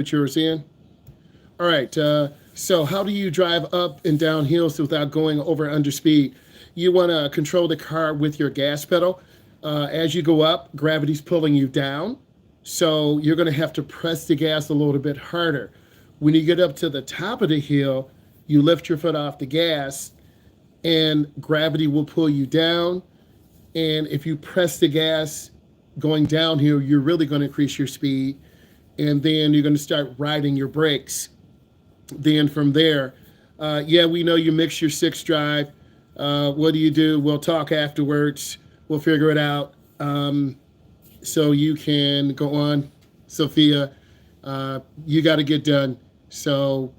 Put yours in. All right. So how do you drive up and down hills without going over under speed? You want to control the car with your gas pedal. As you go up, gravity's pulling you down. So you're going to have to press the gas a little bit harder. When you get up to the top of the hill, you lift your foot off the gas and gravity will pull you down. And if you press the gas going downhill, you're really going to increase your speed. And then you're going to start riding your brakes. Then from there, yeah, we know you mix your six drive. What do? We'll talk afterwards. We'll figure it out. So you can go on, Sophia. You got to get done. So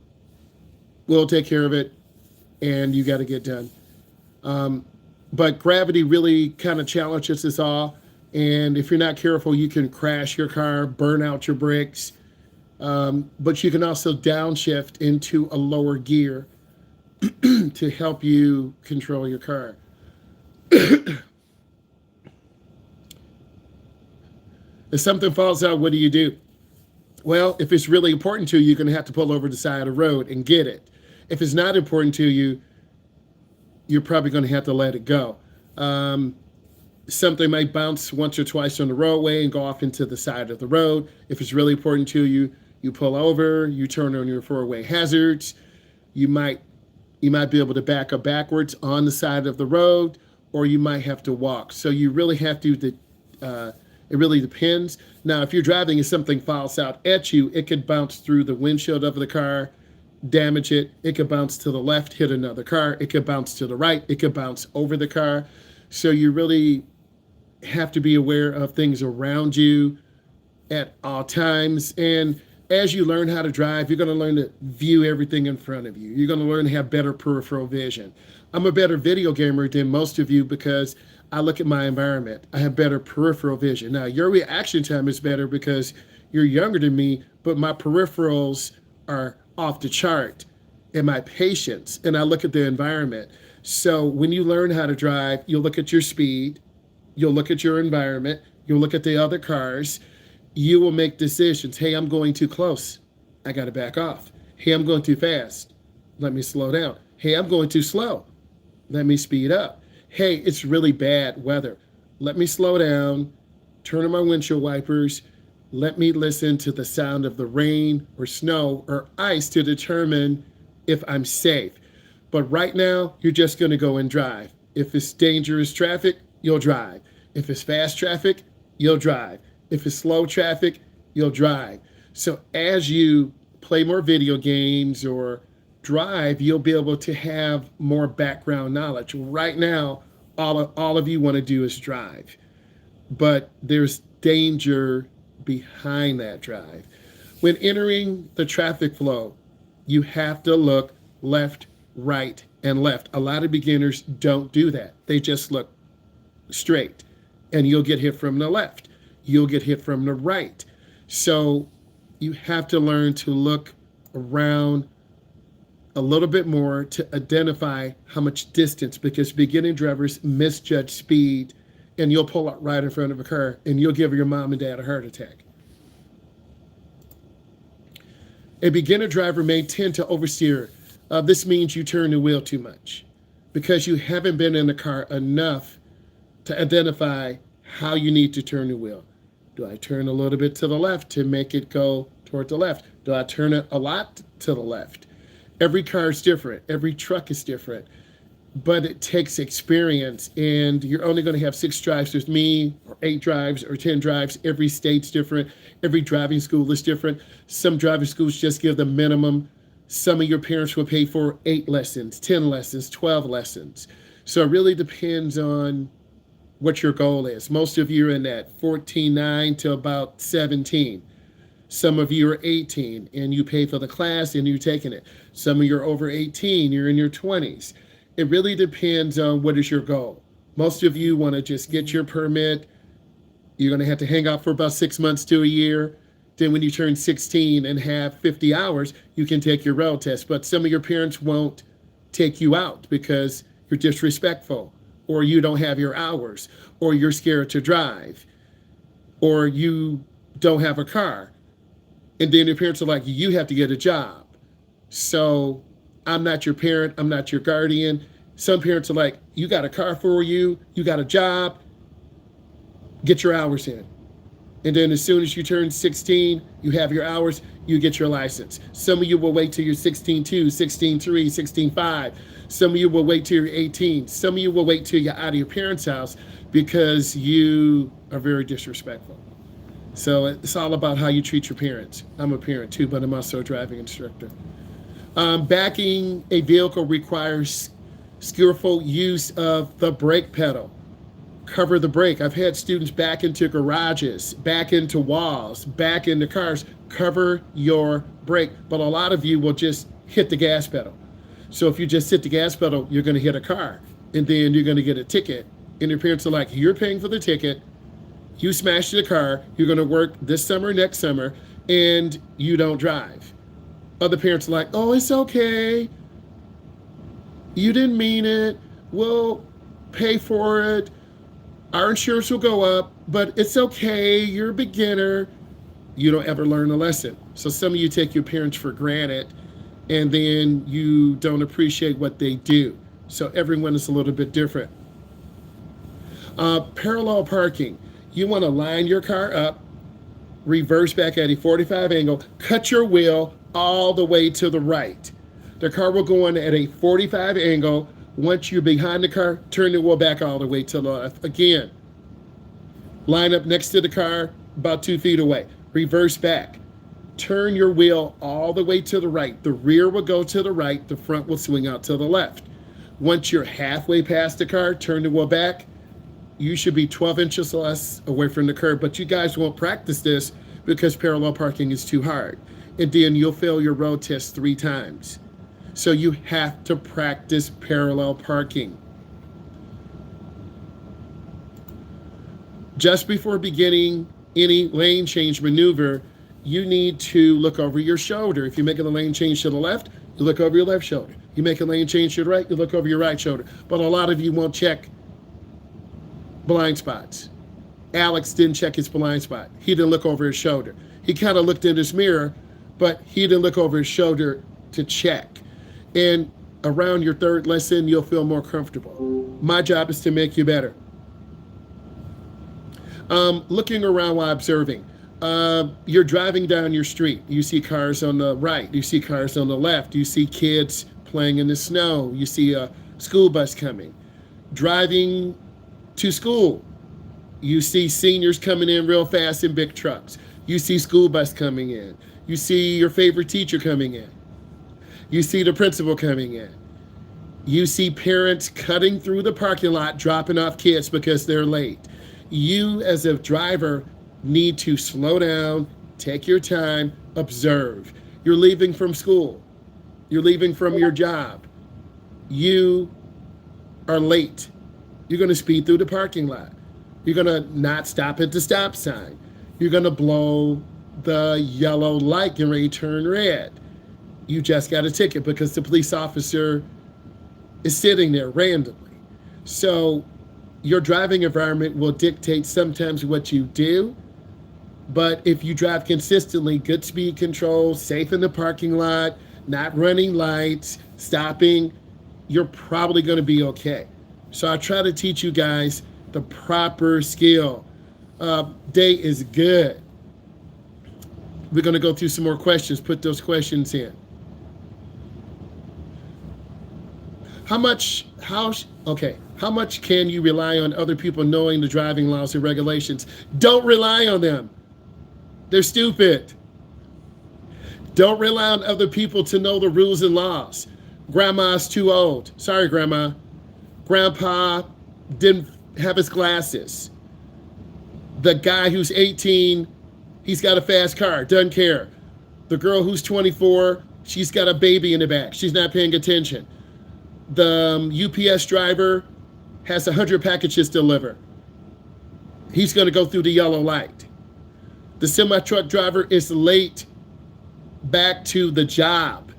we'll take care of it, and you got to get done. But gravity really kind of challenges us all. And if you're not careful, you can crash your car, burn out your brakes. But you can also downshift into a lower gear to help you control your car. If something falls out, what do? Well, if it's really important to you, you're going to have to pull over the side of the road and get it. If it's not important to you, you're probably going to have to let it go. Something might bounce once or twice on the roadway and go off into the side of the road. If it's really important to you, you pull over, you turn on your four-way hazards. You might be able to back up backwards on the side of the road, or you might have to walk. So you really have to, it really depends. Now, if you're driving and something falls out at you, it could bounce through the windshield of the car, damage it. It could bounce to the left, hit another car. It could bounce to the right. It could bounce over the car. So you really have to be aware of things around you at all times. And as you learn how to drive, you're going to learn to view everything in front of you. You're going to learn to have better peripheral vision. I'm a better video gamer than most of you because I look at my environment. I have better peripheral vision. Now, your reaction time is better because you're younger than me, but my peripherals are off the chart, and my patience, and I look at the environment. So when you learn how to drive, you'll look at your speed, you'll look at your environment, you'll look at the other cars, you will make decisions. Hey, I'm going too close. I got to back off. Hey, I'm going too fast. Let me slow down. Hey, I'm going too slow. Let me speed up. Hey, it's really bad weather. Let me slow down, turn on my windshield wipers. Let me listen to the sound of the rain or snow or ice to determine if I'm safe. But right now, you're just going to go and drive. If it's dangerous traffic, you'll drive. If it's fast traffic, you'll drive. If it's slow traffic, you'll drive. So as you play more video games or drive, you'll be able to have more background knowledge. Right now, all of you want to do is drive. But there's danger behind that drive. When entering the traffic flow, you have to look left, right, and left. A lot of beginners don't do that. They just look straight, and you'll get hit from the left. You'll get hit from the right. So you have to learn to look around a little bit more to identify how much distance, because beginning drivers misjudge speed, and you'll pull up right in front of a car and you'll give your mom and dad a heart attack. A beginner driver may tend to oversteer. This means you turn the wheel too much because you haven't been in the car enough to identify how you need to turn the wheel. Do I turn a little bit to the left to make it go toward the left? Do I turn it a lot to the left? Every car is different. Every truck is different. But it takes experience, and you're only going to have 6 drives with me, or 8 drives, or 10 drives. Every state's different. Every driving school is different. Some driving schools just give the minimum. Some of your parents will pay for 8 lessons, 10 lessons, 12 lessons. So it really depends on what your goal is. Most of you are in that 14.9 to about 17. Some of you are 18, and you pay for the class, and you're taking it. Some of you are over 18, you're in your 20s. It really depends on what is your goal. Most of you want to just get your permit. You're going to have to hang out for about 6 months to a year. Then when you turn 16 and have 50 hours, you can take your road test. But some of your parents won't take you out because you're disrespectful, or you don't have your hours, or you're scared to drive, or you don't have a car. And then your parents are like, you have to get a job. So I'm not your parent, I'm not your guardian. Some parents are like, you got a car for you, you got a job, get your hours in. And then as soon as you turn 16, you have your hours, you get your license. Some of you will wait till you're 16.2, 16.3, 16.5. Some of you will wait till you're 18. Some of you will wait till you're out of your parents' house because you are very disrespectful. So it's all about how you treat your parents. I'm a parent too, but I'm also a driving instructor. Backing a vehicle requires skillful use of the brake pedal. Cover the brake. I've had students back into garages, back into walls, back into cars. Cover your brake. But a lot of you will just hit the gas pedal. So if you just hit the gas pedal, you're going to hit a car. And then you're going to get a ticket. And your parents are like, you're paying for the ticket. You smashed the car. You're going to work this summer, next summer, and you don't drive. Other parents are like, oh, it's okay. You didn't mean it. We'll pay for it. Our insurance will go up, but it's okay. You're a beginner. You don't ever learn a lesson. So some of you take your parents for granted, and then you don't appreciate what they do. So everyone is a little bit different. Parallel parking. You want to line your car up, reverse back at a 45 angle, cut your wheel all the way to the right. The car will go on at a 45 angle. Once you're behind the car, turn the wheel back all the way to the left. Again, line up next to the car, about 2 feet away. Reverse back. Turn your wheel all the way to the right. The rear will go to the right. The front will swing out to the left. Once you're halfway past the car, turn the wheel back. You should be 12 inches less away from the curb. But you guys won't practice this because parallel parking is too hard. And then you'll fail your road test 3 times. So you have to practice parallel parking. Just before beginning any lane change maneuver, you need to look over your shoulder. If you're making a lane change to the left, you look over your left shoulder. You make a lane change to the right, you look over your right shoulder. But a lot of you won't check blind spots. Alex didn't check his blind spot. He didn't look over his shoulder. He kind of looked in his mirror, but he didn't look over his shoulder to check. And around your 3rd lesson, you'll feel more comfortable. My job is to make you better. Looking around while observing. You're driving down your street. You see cars on the right. You see cars on the left. You see kids playing in the snow. You see a school bus coming. Driving to school. You see seniors coming in real fast in big trucks. You see school bus coming in. You see your favorite teacher coming in. You see the principal coming in. You see parents cutting through the parking lot, dropping off kids because they're late. You, as a driver, need to slow down, take your time, observe. You're leaving from school. You're leaving from your job. You are late. You're going to speed through the parking lot. You're going to not stop at the stop sign. You're going to blow the yellow light and ready to turn red. You just got a ticket because the police officer is sitting there randomly. So your driving environment will dictate sometimes what you do. But if you drive consistently, good speed control, safe in the parking lot, not running lights, stopping, you're probably going to be okay. So I try to teach you guys the proper skill. Day is good. We're going to go through some more questions. Put those questions in. How much can you rely on other people knowing the driving laws and regulations? Don't rely on them. They're stupid. Don't rely on other people to know the rules and laws. Grandma's too old. Sorry, Grandma. Grandpa didn't have his glasses. The guy who's 18, he's got a fast car, doesn't care. The girl who's 24, she's got a baby in the back. She's not paying attention. The UPS driver has 100 packages to deliver. He's going to go through the yellow light. The semi-truck driver is late back to the job.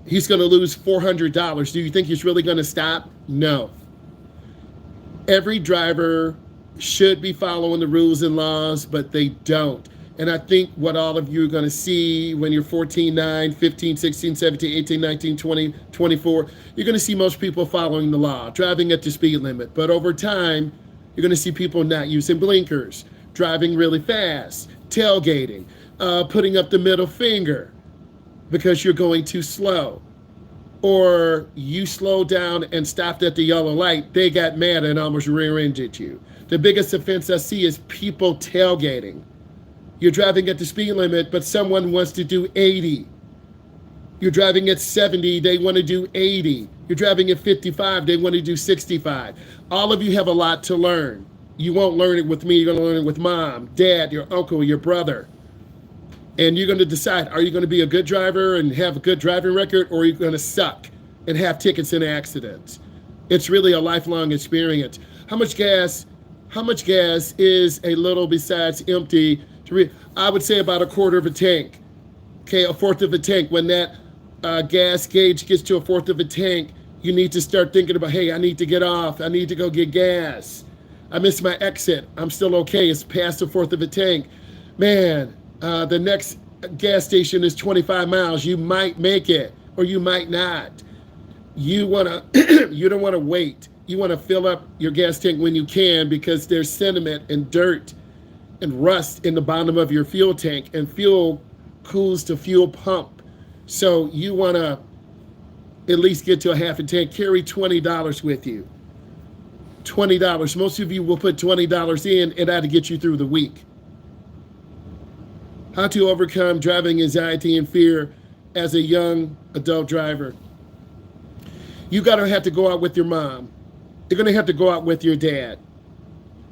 He's going to lose $400. Do you think he's really going to stop? No. Every driver should be following the rules and laws, but they don't. And I think what all of you are going to see when you're 14, 9, 15, 16, 17, 18, 19, 20, 24, you're going to see most people following the law, driving at the speed limit. But over time, you're going to see people not using blinkers, driving really fast, tailgating, putting up the middle finger because you're going too slow. Or you slowed down and stopped at the yellow light, they got mad and almost rear-ended you. The biggest offense I see is people tailgating. You're driving at the speed limit, but someone wants to do 80. You're driving at 70, they want to do 80. You're driving at 55, they want to do 65. All of you have a lot to learn. You won't learn it with me, you're going to learn it with mom, dad, your uncle, your brother. And you're going to decide, are you going to be a good driver and have a good driving record, or are you going to suck and have tickets and accidents? It's really a lifelong experience. How much gas is a little besides empty? I would say about a quarter of a tank. Okay, a fourth of a tank. When that gas gauge gets to a fourth of a tank, you need to start thinking about, hey, I need to get off. I need to go get gas. I missed my exit. I'm still okay. It's past a fourth of a tank. Man, the next gas station is 25 miles. You might make it, or you might not. You don't want to wait. You want to fill up your gas tank when you can, because there's sediment and dirt and rust in the bottom of your fuel tank, and fuel cools to fuel pump. So you want to at least get to a half a tank. Carry $20 with you. $20. Most of you will put $20 in, and that'll get you through the week. How to overcome driving anxiety and fear as a young adult driver. You're going to have to go out with your mom. You're going to have to go out with your dad.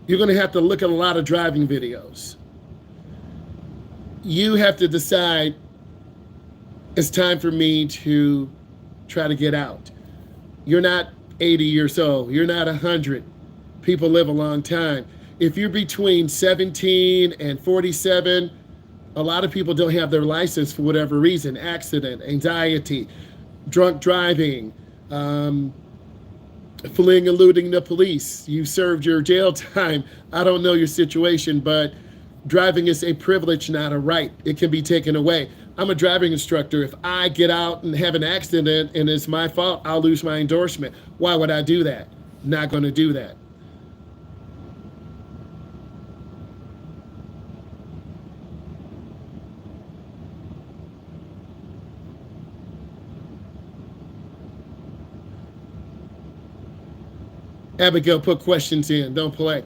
You're going to have to look at a lot of driving videos. You have to decide, it's time for me to try to get out. You're not 80 years old. You're not 100. People live a long time. If you're between 17 and 47, a lot of people don't have their license for whatever reason. Accident, anxiety, drunk driving, fleeing, eluding the police. You served your jail time. I don't know your situation, but driving is a privilege, not a right. It can be taken away. I'm a driving instructor. If I get out and have an accident and it's my fault, I'll lose my endorsement. Why would I do that? Not going to do that. Abigail put questions in. Don't play.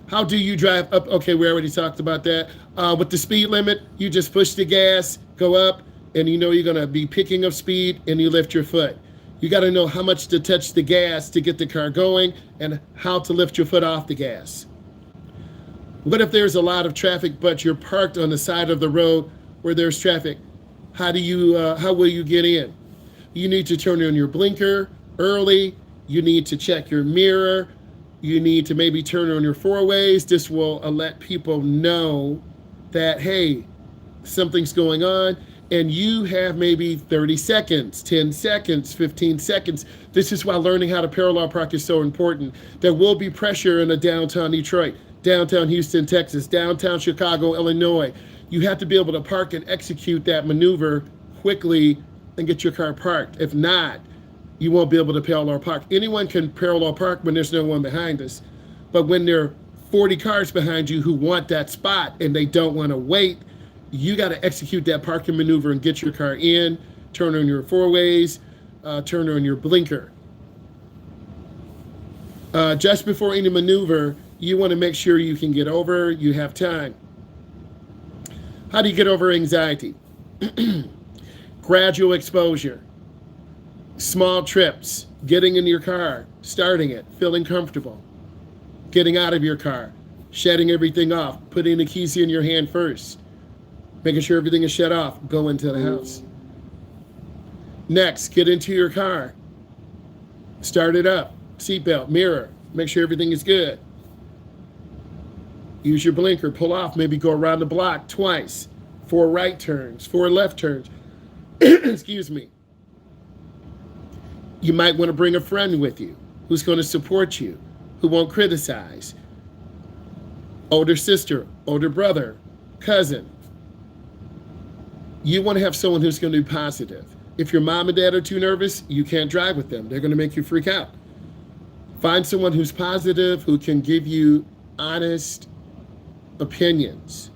How do you drive up? Okay, we already talked about that. With the speed limit, you just push the gas, go up, and you know you're going to be picking up speed, and you lift your foot. You got to know how much to touch the gas to get the car going, and how to lift your foot off the gas. What if there's a lot of traffic, but you're parked on the side of the road where there's traffic? How will you get in? You need to turn on your blinker early. You need to check your mirror. You need to maybe turn on your four ways. This will let people know that, hey, something's going on. And you have maybe 30 seconds, 10 seconds, 15 seconds. This is why learning how to parallel park is so important. There will be pressure in a downtown Detroit, downtown Houston, Texas, downtown Chicago, Illinois. You have to be able to park and execute that maneuver quickly and get your car parked. If not, you won't be able to parallel park. Anyone can parallel park when there's no one behind us. But when there are 40 cars behind you who want that spot and they don't want to wait, you got to execute that parking maneuver and get your car in, turn on your four ways, turn on your blinker. Just before any maneuver, you want to make sure you can get over, you have time. How do you get over anxiety? Gradual exposure. Small trips, getting in your car, starting it, feeling comfortable, getting out of your car, shutting everything off, putting the keys in your hand first, making sure everything is shut off, go into the house. Next, get into your car, start it up, seatbelt, mirror, make sure everything is good. Use your blinker, pull off, maybe go around the block twice, 4 right turns, 4 left turns. Excuse me. You might want to bring a friend with you who's going to support you, who won't criticize. Older sister, older brother, cousin, You want to have someone who's going to be positive. If your mom and dad are too nervous, you can't drive with them. They're going to make you freak out. Find someone who's positive, who can give you honest opinions.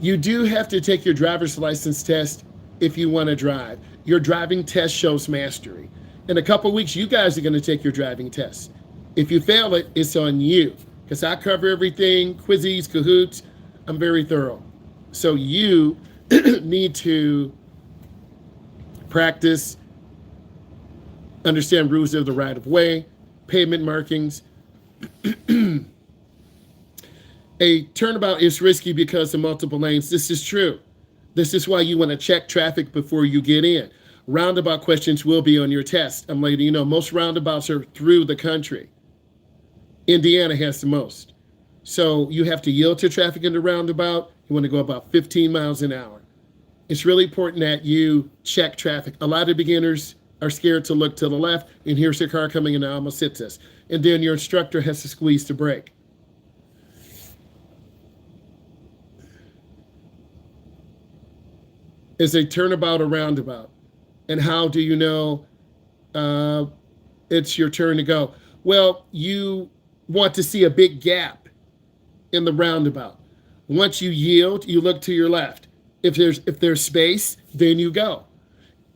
You do have to take your driver's license test if you want to drive. Your driving test shows mastery. In a couple weeks, you guys are going to take your driving test. If you fail it, it's on you, because I cover everything, quizzes, Kahoots. I'm very thorough. So you need to practice, understand rules of the right of way, pavement markings. A turnabout is risky because of multiple lanes. This is true. This is why you want to check traffic before you get in. Roundabout questions will be on your test. I'm letting you know, most roundabouts are through the country. Indiana has the most. So you have to yield to traffic in the roundabout. You want to go about 15 miles an hour. It's really important that you check traffic. A lot of beginners are scared to look to the left, and here's a car coming and it almost hits us. And then your instructor has to squeeze the brake. Is a turnabout a roundabout? And how do you know it's your turn to go? Well, you want to see a big gap in the roundabout. Once you yield, you look to your left. If there's space, then you go.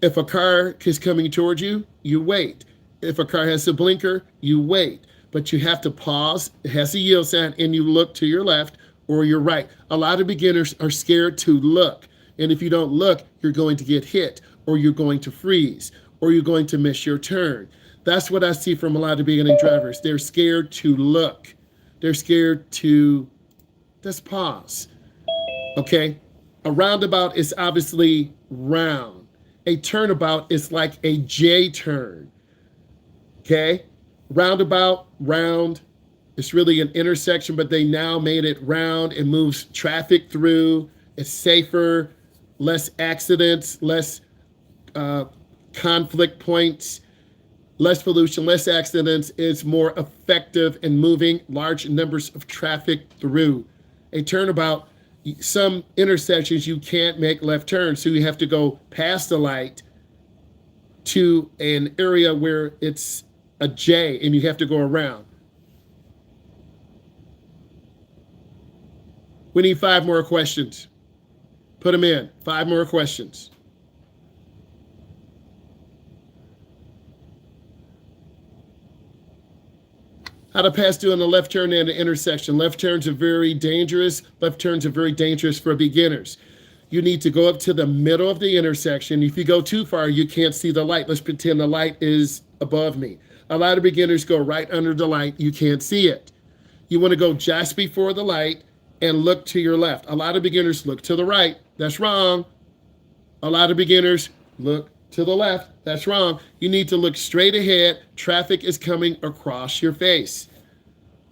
If a car is coming towards you, you wait. If a car has a blinker, you wait. But you have to pause. It has a yield sign, and you look to your left or your right. A lot of beginners are scared to look. And if you don't look, you're going to get hit, or you're going to freeze, or you're going to miss your turn. That's what I see from a lot of beginning drivers. They're scared to look. They're scared to just pause. Okay? A roundabout is obviously round. A turnabout is like a J turn. Okay? Roundabout, round. It's really an intersection, but they now made it round. It moves traffic through. It's safer, less accidents, less conflict points, less pollution, less accidents. It's more effective in moving large numbers of traffic through. A turnabout, some intersections you can't make left turns, so you have to go past the light to an area where it's a J and you have to go around. We need 5 more questions. Put them in. 5 more questions. How to pass doing a left turn at an intersection. Left turns are very dangerous. Left turns are very dangerous for beginners. You need to go up to the middle of the intersection. If you go too far, you can't see the light. Let's pretend the light is above me. A lot of beginners go right under the light. You can't see it. You want to go just before the light and look to your left. A lot of beginners look to the right. That's wrong. A lot of beginners look to the left. That's wrong. You need to look straight ahead. Traffic is coming across your face.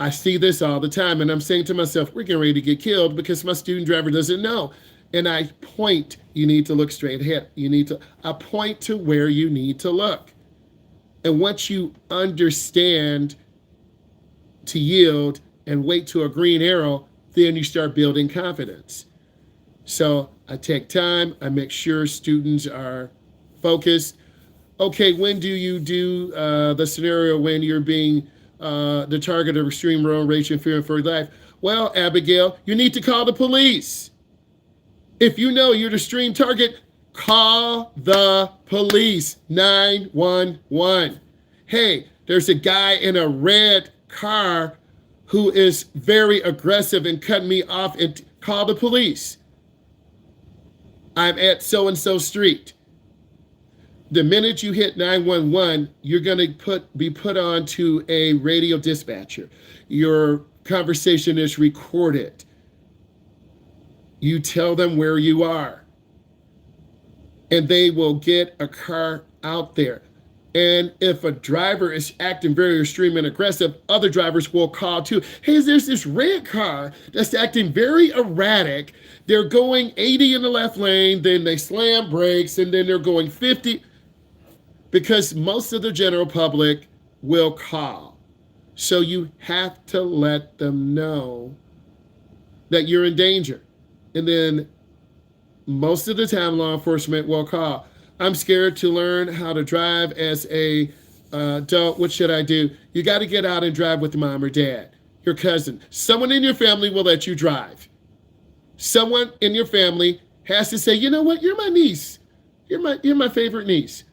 I see this all the time, and I'm saying to myself, we're getting ready to get killed because my student driver doesn't know. And I point, you need to look straight ahead. I point to where you need to look. And once you understand to yield and wait to a green arrow, then you start building confidence. So I take time. I make sure students are focused. Okay, when do you do the scenario when you're being the target of extreme road rage and fear for your life? Well, Abigail, you need to call the police. If you know you're the extreme target, call the police, 911. Hey, there's a guy in a red car who is very aggressive and cutting me off, and call the police. I'm at so-and-so street. The minute you hit 911, you're going to be put on to a radio dispatcher. Your conversation is recorded. You tell them where you are, and they will get a car out there. And if a driver is acting very extreme and aggressive, other drivers will call too. Hey, there's this red car that's acting very erratic. They're going 80 in the left lane, then they slam brakes, and then they're going 50. Because most of the general public will call. So you have to let them know that you're in danger. And then most of the time, law enforcement will call. I'm scared to learn how to drive as a adult. What should I do? You got to get out and drive with mom or dad, your cousin. Someone in your family will let you drive. Someone in your family has to say, you know what? You're my niece. You're my favorite niece.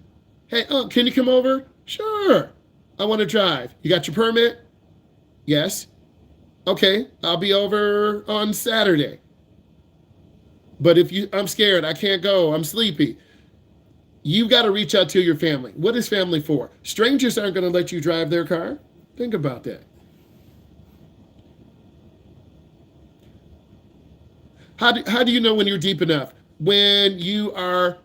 Hey, can you come over? Sure. I want to drive. You got your permit? Yes. Okay, I'll be over on Saturday. But I'm scared, I can't go, I'm sleepy. You've got to reach out to your family. What is family for? Strangers aren't going to let you drive their car. Think about that. How do you know when you're deep enough? When you are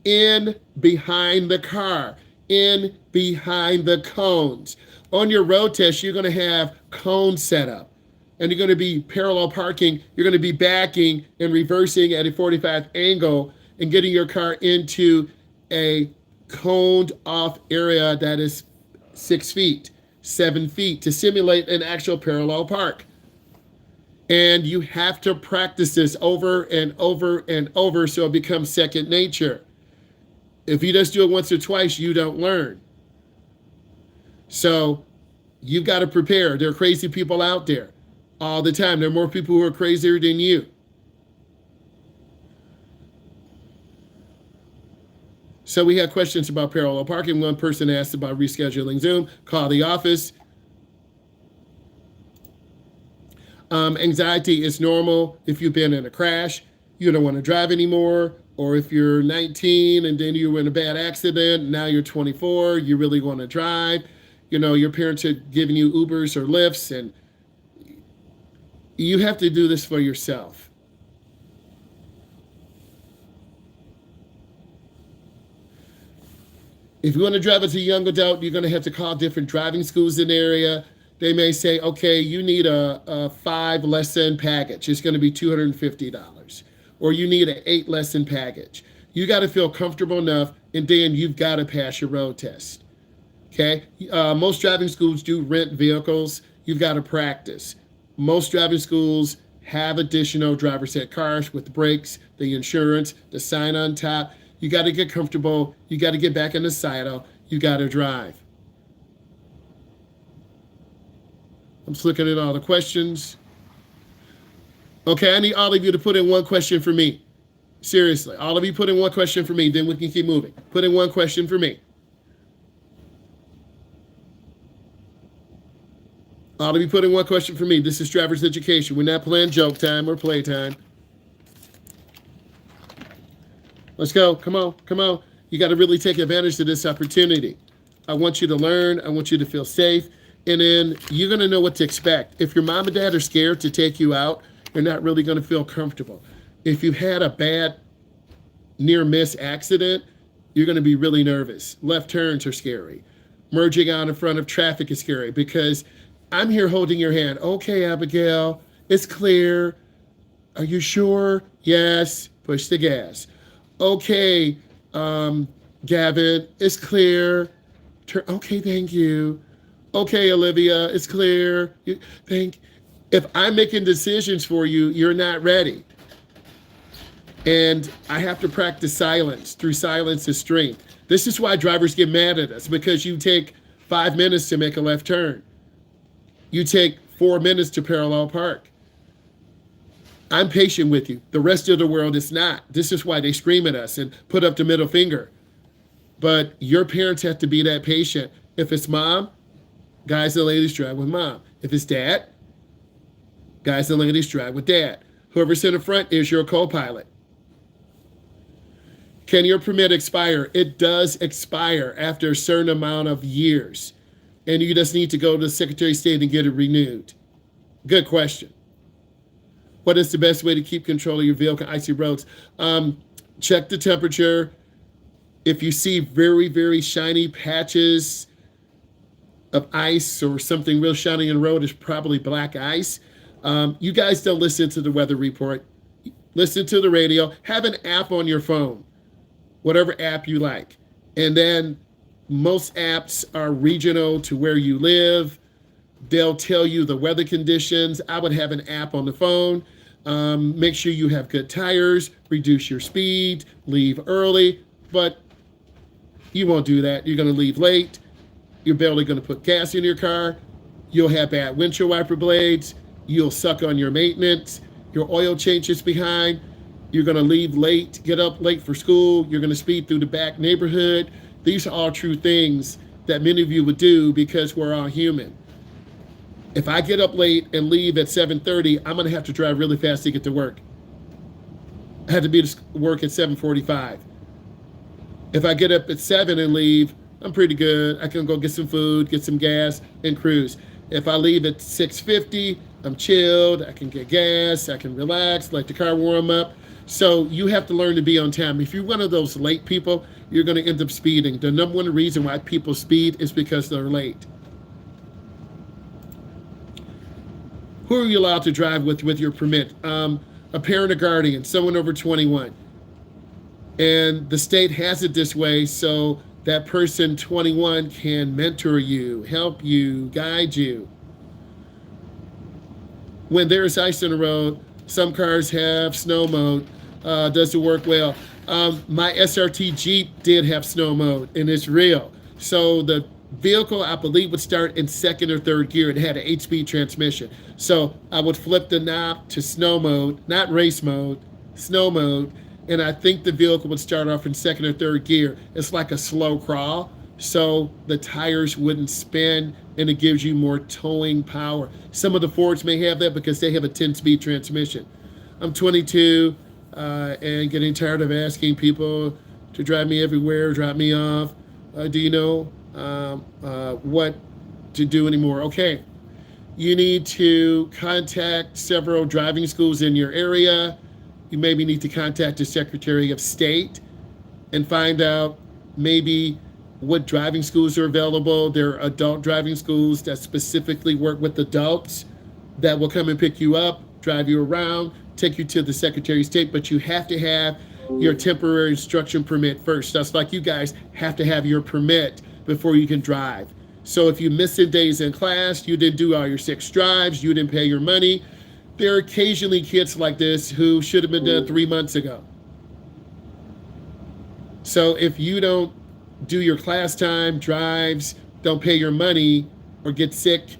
in behind the car, in behind the cones. On your road test, you're going to have cones set up. And you're going to be parallel parking. You're going to be backing and reversing at a 45 angle and getting your car into a coned off area that is 6 feet, 7 feet to simulate an actual parallel park. And you have to practice this over and over and over so it becomes second nature. If you just do it once or twice, you don't learn. So you've got to prepare. There are crazy people out there all the time. There are more people who are crazier than you. So we had questions about parallel parking. One person asked about rescheduling Zoom. Call the office. Anxiety is normal if you've been in a crash. You don't want to drive anymore. Or if you're 19 and then you were in a bad accident, now you're 24, you really want to drive. You know, your parents are giving you Ubers or Lyfts, and you have to do this for yourself. If you want to drive as a young adult, you're going to have to call different driving schools in the area. They may say, okay, you need a 5-lesson package. It's going to be $250. Or you need an 8-lesson package. You got to feel comfortable enough, and then you've got to pass your road test. Okay? Most driving schools do rent vehicles. You've got to practice. Most driving schools have additional driver's ed cars with the brakes, the insurance, the sign on top. You got to get comfortable. You got to get back in the saddle. You got to drive. I'm just looking at all the questions. Okay, I need all of you to put in one question for me. Seriously, all of you put in one question for me, then we can keep moving. Put in one question for me. All of you put in one question for me. This is driver's education. We're not playing joke time or play time. Let's go. Come on. Come on. You got to really take advantage of this opportunity. I want you to learn. I want you to feel safe. And then you're going to know what to expect. If your mom and dad are scared to take you out, you're not really going to feel comfortable. If you had a bad near-miss accident, you're going to be really nervous. Left turns are scary. Merging out in front of traffic is scary because I'm here holding your hand. Okay, Abigail, it's clear. Are you sure? Yes. Push the gas. Okay, Gavin, it's clear. Okay, thank you. Okay, Olivia, it's clear. If I'm making decisions for you, you're not ready. And I have to practice silence. Through silence is strength. This is why drivers get mad at us, because you take 5 minutes to make a left turn. You take 4 minutes to parallel park. I'm patient with you. The rest of the world is not. This is why they scream at us and put up the middle finger. But your parents have to be that patient. If it's mom, guys and ladies, drive with mom. If it's dad, guys and ladies, drive with dad. Whoever's in the front is your co-pilot. Can your permit expire? It does expire after a certain amount of years. And you just need to go to the Secretary of State and get it renewed. Good question. What is the best way to keep control of your vehicle on icy roads? Check the temperature. If you see very, very shiny patches of ice or something real shiny in the road, it's probably black ice. You guys don't listen to the weather report. Listen to the radio. Have an app on your phone, whatever app you like. And then most apps are regional to where you live. They'll tell you the weather conditions. I would have an app on the phone. Make sure you have good tires, reduce your speed, leave early, but you won't do that. You're going to leave late. You're barely going to put gas in your car. You'll have bad windshield wiper blades. You'll suck on your maintenance. Your oil change is behind. You're going to leave late, get up late for school. You're going to speed through the back neighborhood. These are all true things that many of you would do because we're all human. If I get up late and leave at 7:30, I'm going to have to drive really fast to get to work. I had to be to work at 7:45. If I get up at 7 and leave, I'm pretty good. I can go get some food, get some gas, and cruise. If I leave at 6:50, I'm chilled. I can get gas. I can relax, let the car warm up. So you have to learn to be on time. If you're one of those late people, you're going to end up speeding. The number one reason why people speed is because they're late. Who are you allowed to drive with your permit? A parent or guardian, someone over 21. And the state has it this way so that person 21 can mentor you, help you, guide you. When there's ice on the road, some cars have snow mode. Does it work well? My SRT Jeep did have snow mode, and it's real. So the vehicle, I believe, would start in second or third gear. It had an 8-speed transmission. So I would flip the knob to snow mode, not race mode, snow mode. And I think the vehicle would start off in second or third gear. It's like a slow crawl, so the tires wouldn't spin, and it gives you more towing power. Some of the Fords may have that because they have a 10-speed transmission. I'm 22 and getting tired of asking people to drive me everywhere, drop me off. Do you know what to do anymore? Okay, you need to contact several driving schools in your area. You maybe need to contact the Secretary of State and find out maybe what driving schools are available. There are adult driving schools that specifically work with adults that will come and pick you up, drive you around, take you to the Secretary of State, but you have to have your temporary instruction permit first. That's like you guys have to have your permit before you can drive. So if you missed the days in class, you didn't do all your 6 drives, you didn't pay your money, there are occasionally kids like this who should have been done 3 months ago. So if you don't do your class time, drives, don't pay your money, or get sick,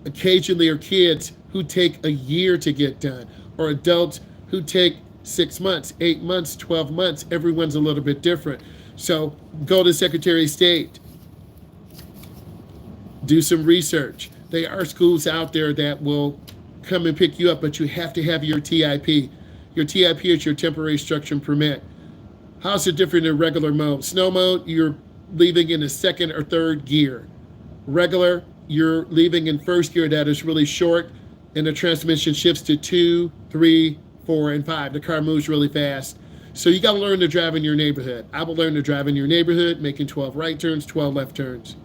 occasionally are kids who take a year to get done, or adults who take 6 months, 8 months, 12 months. Everyone's a little bit different. So go to Secretary of State. Do some research. There are schools out there that will come and pick you up, but you have to have your TIP. Your TIP is your temporary instruction permit. How's it different in regular mode? Snow mode, you're leaving in the second or third gear. Regular, you're leaving in first gear that is really short, and the transmission shifts to 2, 3, 4, and 5. The car moves really fast. So you got to learn to drive in your neighborhood. I will learn to drive in your neighborhood, making 12 right turns, 12 left turns.